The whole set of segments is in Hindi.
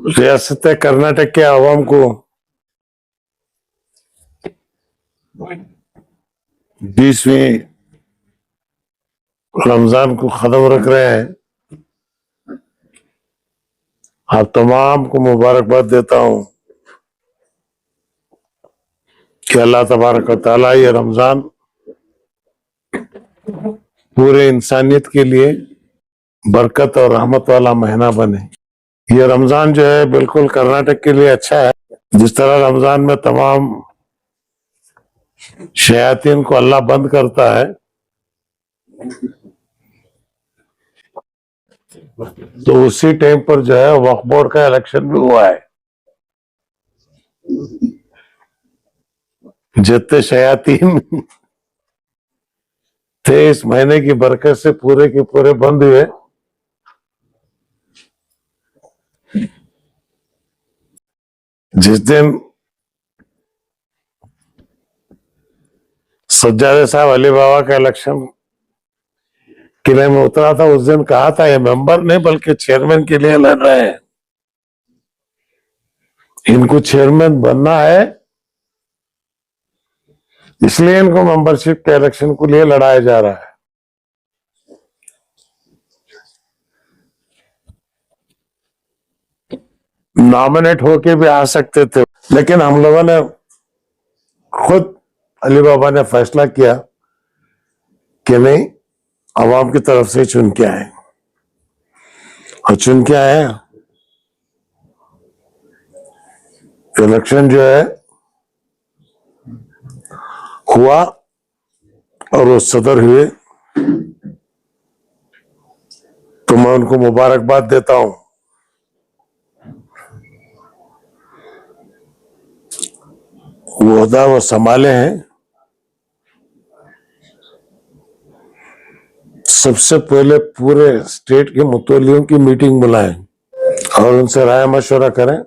रियासत कर्नाटक के आवाम को 20वीं रमजान को कदम रख रहे हैं। आप तमाम को मुबारकबाद देता हूं कि अल्लाह तबारक व तआला ये रमजान पूरे इंसानियत के लिए बरकत और रहमत वाला महीना बने। ये रमजान जो है बिल्कुल कर्नाटक के लिए अच्छा है। जिस तरह रमजान में तमाम शयातीन को अल्लाह बंद करता है, तो उसी टाइम पर जो है वक्फ बोर्ड का इलेक्शन भी हुआ है। जितने शयातीन थे इस महीने की बरकत से पूरे के पूरे बंद हुए। जिस दिन सज्जादे साहब अली बाबा का इलेक्शन किले में उतरा था, उस दिन कहा था ये मेंबर नहीं बल्कि चेयरमैन के लिए लड़ रहे हैं, इनको चेयरमैन बनना है, इसलिए इनको मेंबरशिप के इलेक्शन के लिए लड़ाया जा रहा है। नॉमिनेट होके भी आ सकते थे, लेकिन हम लोगों ने खुद अली बाबा ने फैसला किया कि नहीं, आवाम की तरफ से चुन के आए और चुन के आए। इलेक्शन जो है हुआ और वो सदर हुए, तो मैं उनको मुबारकबाद देता हूं। वो ओहदा वो संभाले हैं। सबसे पहले पूरे स्टेट के मुतवल्लियों की मीटिंग बुलाएं और उनसे राय मशवरा करें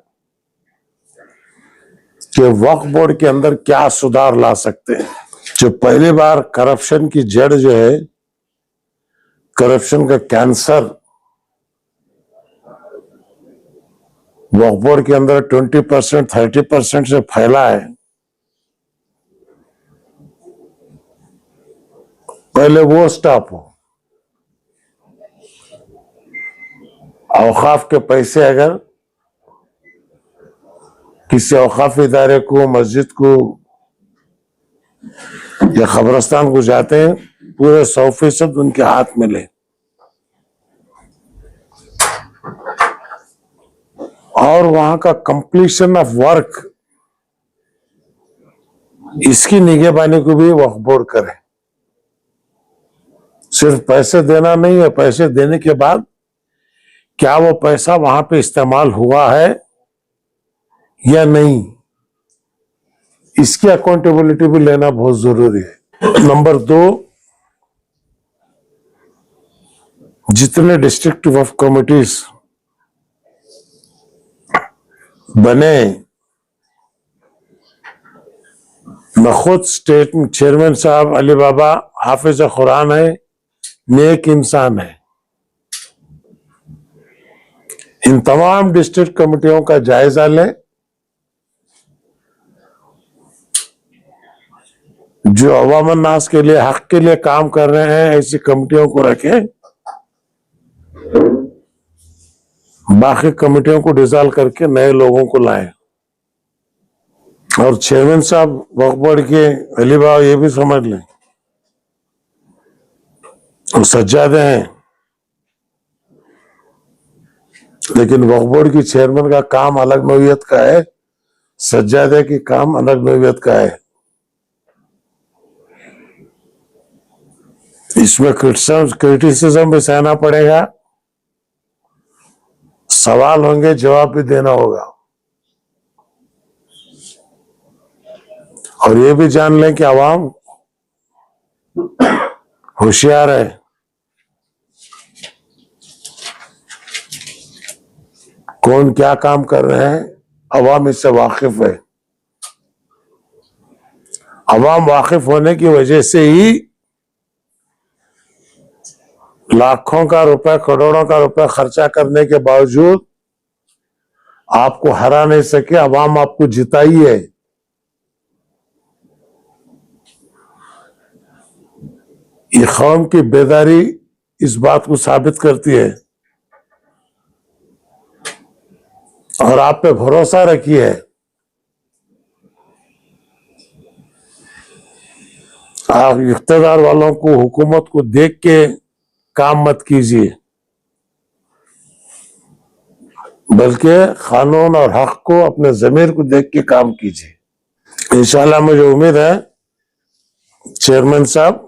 कि वक्फ बोर्ड के अंदर क्या सुधार ला सकते हैं। जो पहली बार करप्शन की जड़ जो है, करप्शन का कैंसर वक्फ बोर्ड के अंदर 20% 30% से फैला है, पहले वो स्टॉप हो। औकाफ के पैसे अगर किसी औकाफ इदारे को, मस्जिद को या खबरस्तान को जाते हैं, पूरे 100% उनके हाथ में ले और वहां का कंप्लीशन ऑफ वर्क, इसकी निगरानी को भी वक्फ बोर्ड करे। सिर्फ पैसे देना नहीं है, पैसे देने के बाद क्या वो पैसा वहां पे इस्तेमाल हुआ है या नहीं, इसकी अकाउंटेबिलिटी भी लेना बहुत जरूरी है। नंबर 2, जितने डिस्ट्रिक्ट वक्फ कमिटीज बने, मैं खुद स्टेट चेयरमैन साहब अली बाबा हाफिज कुरान है, नेक इंसान है। इन तमाम डिस्ट्रिक्ट कमेटियों का जायजा लें, जो अवाम नास के लिए, हक के लिए काम कर रहे हैं, ऐसी कमेटियों को रखें। बाकी कमेटियों को डिसॉल्व करके नए लोगों को लाएं। और चेयरमैन साहब वक्फ बोर्ड के अली बाबा ये भी समझ लें, वो सज्जादे हैं, लेकिन वक्फ बोर्ड की चेयरमैन का काम अलग नौइयत का है, सज्जादे की काम अलग नौइयत का है। इसमें क्रिटिसिज्म भी सहना पड़ेगा, सवाल होंगे, जवाब भी देना होगा। और ये भी जान लें कि आवाम होशियार है, कौन क्या काम कर रहे हैं, अवाम इससे वाकिफ है। अवाम वाकिफ होने की वजह से ही लाखों का रुपए, करोड़ों का रुपए खर्चा करने के बावजूद आपको हरा नहीं सके, अवाम आपको जिताई है। ये कौम की बेदारी इस बात को साबित करती है, और आप पे भरोसा रखी है। आप इख्तियार वालों को, हुकूमत को देख के काम मत कीजिए, बल्कि कानून और हक को, अपने जमीर को देख के काम कीजिए। इंशाल्लाह मुझे उम्मीद है चेयरमैन साहब,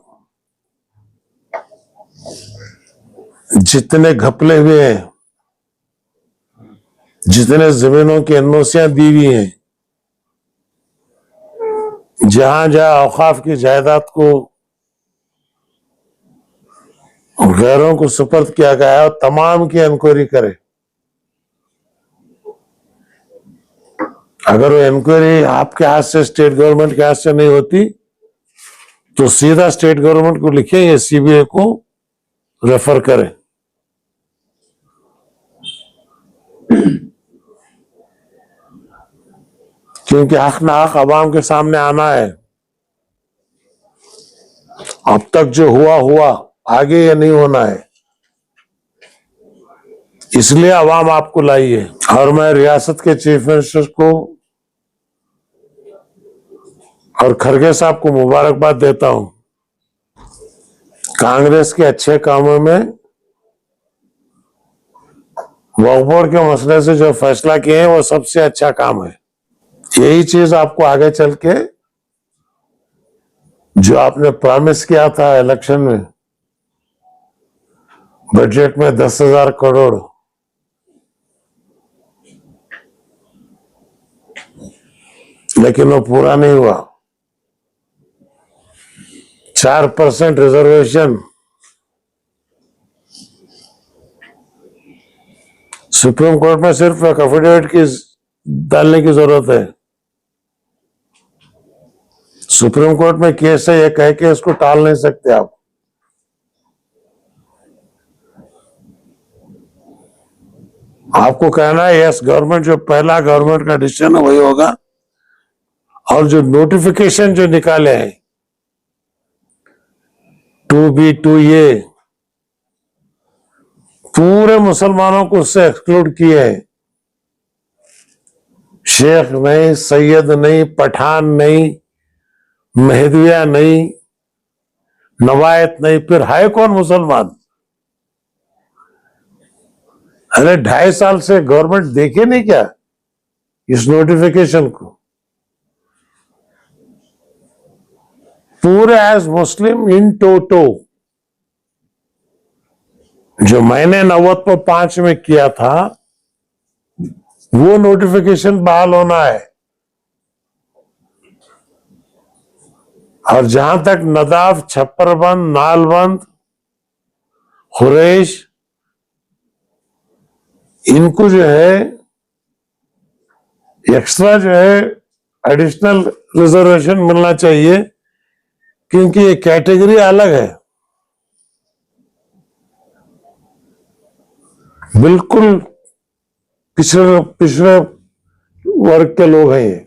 जितने घपले हुए हैं, जितने जमीनों की एनओसियां दी हुई हैं, जहां जहां औकाफ की जायदाद को गैरों को सुपर्द किया गया है, तमाम की इंक्वायरी करे। अगर वो इंक्वायरी आपके हाथ से, स्टेट गवर्नमेंट के हाथ से नहीं होती, तो सीधा स्टेट गवर्नमेंट को लिखे या सीबीआई को रेफर करें। क्योंकि हक ना हक अवाम के सामने आना है। अब तक जो हुआ हुआ, आगे ये नहीं होना है, इसलिए अवाम आपको लाई है। और मैं रियासत के चीफ मिनिस्टर को और खरगे साहब को मुबारकबाद देता हूं। कांग्रेस के अच्छे कामों में वक्फ बोर्ड के मसले से जो फैसला किए हैं, वो सबसे अच्छा काम है। यही चीज आपको आगे चल के, जो आपने प्रॉमिस किया था इलेक्शन में, बजट में 10,000 करोड़, लेकिन वो पूरा नहीं हुआ। 4% रिजर्वेशन सुप्रीम कोर्ट में सिर्फ एक एफिडेविट की डालने की जरूरत है। सुप्रीम कोर्ट में केस है, ये कह के इसको टाल नहीं सकते आप। आपको कहना है यस, गवर्नमेंट जो पहला गवर्नमेंट का डिसीजन है वही होगा। और जो नोटिफिकेशन जो निकाले हैं 2B 2A, पूरे मुसलमानों को उससे एक्सक्लूड किए हैं। शेख नहीं, सैयद नहीं, पठान नहीं, मेहदिया नहीं, नवायत नहीं, फिर है कौन मुसलमान? अरे 2.5 साल से गवर्नमेंट देखे नहीं क्या इस नोटिफिकेशन को? पूरे एज मुस्लिम इन टोटो, जो मैंने 90/5 में किया था, वो नोटिफिकेशन बहाल होना है। और जहां तक नदाफ, छप्परबंद, नालबंद, खुरैश, इनको जो है एक्स्ट्रा जो है एडिशनल रिजर्वेशन मिलना चाहिए, क्योंकि ये कैटेगरी अलग है, बिल्कुल पिछड़े पिछड़े वर्ग के लोग हैं ये।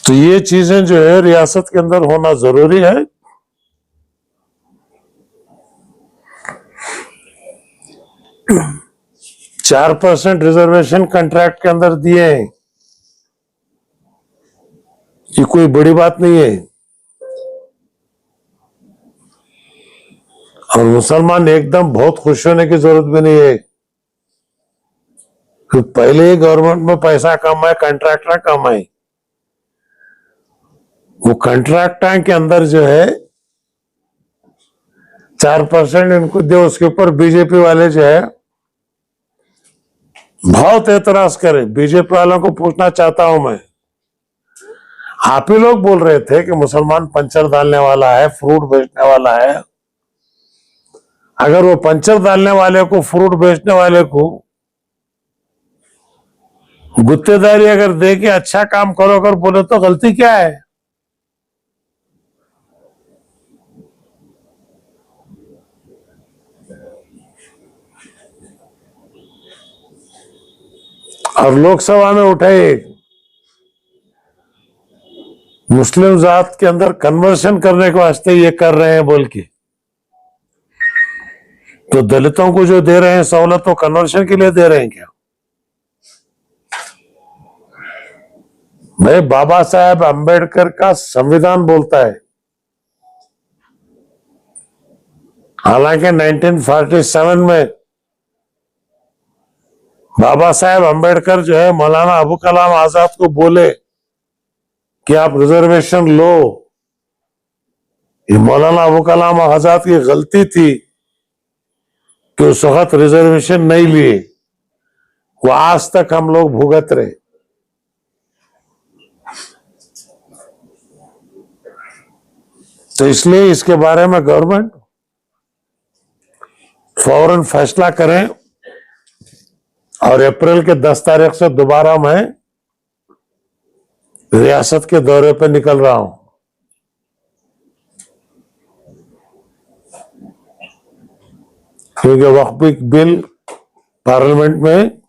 तो ये चीजें जो है रियासत के अंदर होना जरूरी है। चार 4% रिजर्वेशन कॉन्ट्रैक्ट के अंदर दिए हैं, ये कोई बड़ी बात नहीं है। और मुसलमान एकदम बहुत खुश होने की जरूरत भी नहीं है, कि पहले ही गवर्नमेंट में पैसा कम है, कॉन्ट्रैक्टर कम है। वो कॉन्ट्रैक्टर के अंदर जो है 4% इनको दे, उसके ऊपर बीजेपी वाले जो है बहुत एतराज करे। बीजेपी वालों को पूछना चाहता हूं मैं, आप ही लोग बोल रहे थे कि मुसलमान पंचर डालने वाला है, फ्रूट बेचने वाला है। अगर वो पंचर डालने वाले को, फ्रूट बेचने वाले को गुत्तेदारी अगर दे के अच्छा काम करो अगर बोले, तो गलती क्या है? और लोकसभा में उठाए मुस्लिम जात के अंदर कन्वर्शन करने के वास्ते ये कर रहे हैं बोल के, तो दलितों को जो दे रहे हैं सहूलत तो कन्वर्शन के लिए दे रहे हैं क्या? भाई बाबा साहेब अंबेडकर का संविधान बोलता है, हालांकि 1947 में बाबा साहेब अंबेडकर जो है मौलाना अबू कलाम आजाद को बोले कि आप रिजर्वेशन लो, ये मौलाना अबू कलाम आजाद की गलती थी कि उस वक्त रिजर्वेशन नहीं लिए, वो आज तक हम लोग भुगत रहे। तो इसलिए इसके बारे में गवर्नमेंट फौरन फैसला करें और अप्रैल के 10 तारीख से दोबारा मैं रियासत के दौरे पर निकल रहा हूं, क्योंकि वक्फ बिल पार्लियामेंट में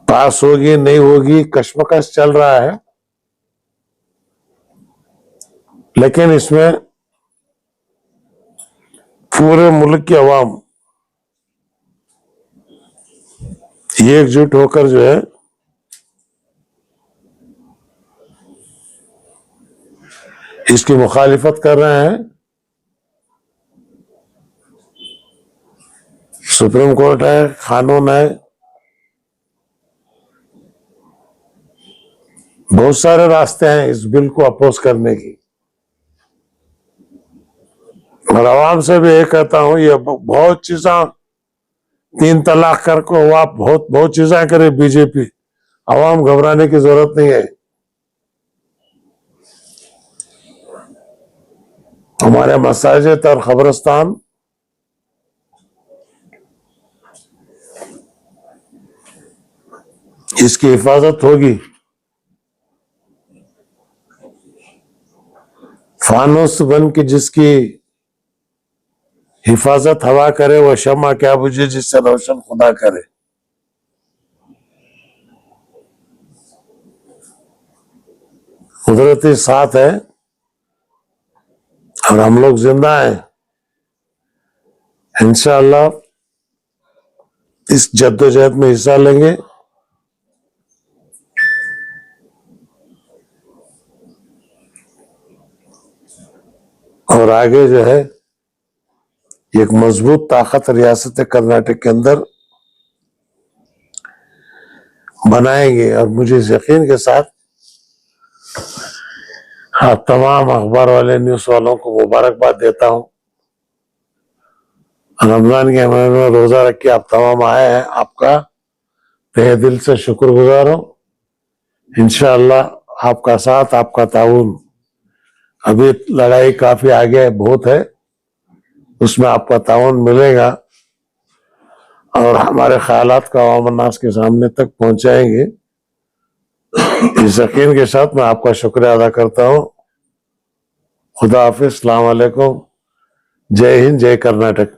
पास होगी नहीं होगी कश्मकश चल रहा है, लेकिन इसमें पूरे मुल्क की आवाम एकजुट होकर जो है इसकी मुखालिफत कर रहे हैं। सुप्रीम कोर्ट है, कानून है, बहुत सारे रास्ते हैं इस बिल को अपोज करने की। और आवाम से भी ये कहता हूं, ये बहुत चीजें 3 तलाक कर को हुआ, बहुत चीजें करे बीजेपी, आवाम घबराने की जरूरत नहीं है। हमारे मसाजिद और खबरस्तान इसकी हिफाजत होगी। फानूस बन के जिसकी हिफाजत हवा करे, वो शम्मा क्या बुझे जिससे रोशन खुदा करे। कुदरती साथ है और हम लोग जिंदा हैं। इंशाअल्लाह इस जद्दोजहद में हिस्सा लेंगे और आगे जो है एक मजबूत ताकत रियासत कर्नाटक के अंदर बनाएंगे। और मुझे इस यकीन के साथ आप तमाम अखबार वाले न्यूज वालों को मुबारकबाद देता हूं। रमजान के महीने में रोजा रख के आप तमाम आए हैं, आपका तहे दिल से शुक्रगुजार हूं। इंशाअल्लाह आपका साथ, आपका ताउन, अभी लड़ाई काफी आगे बहुत है, उसमें आपका ताउन मिलेगा और हमारे ख्यालात का अवाम अन्नास के सामने तक पहुंचाएंगे। इस यकीन के साथ मैं आपका शुक्रिया अदा करता हूं। खुदा हाफिज, अस्सलाम वालेकुम, जय हिंद, जय कर्नाटक।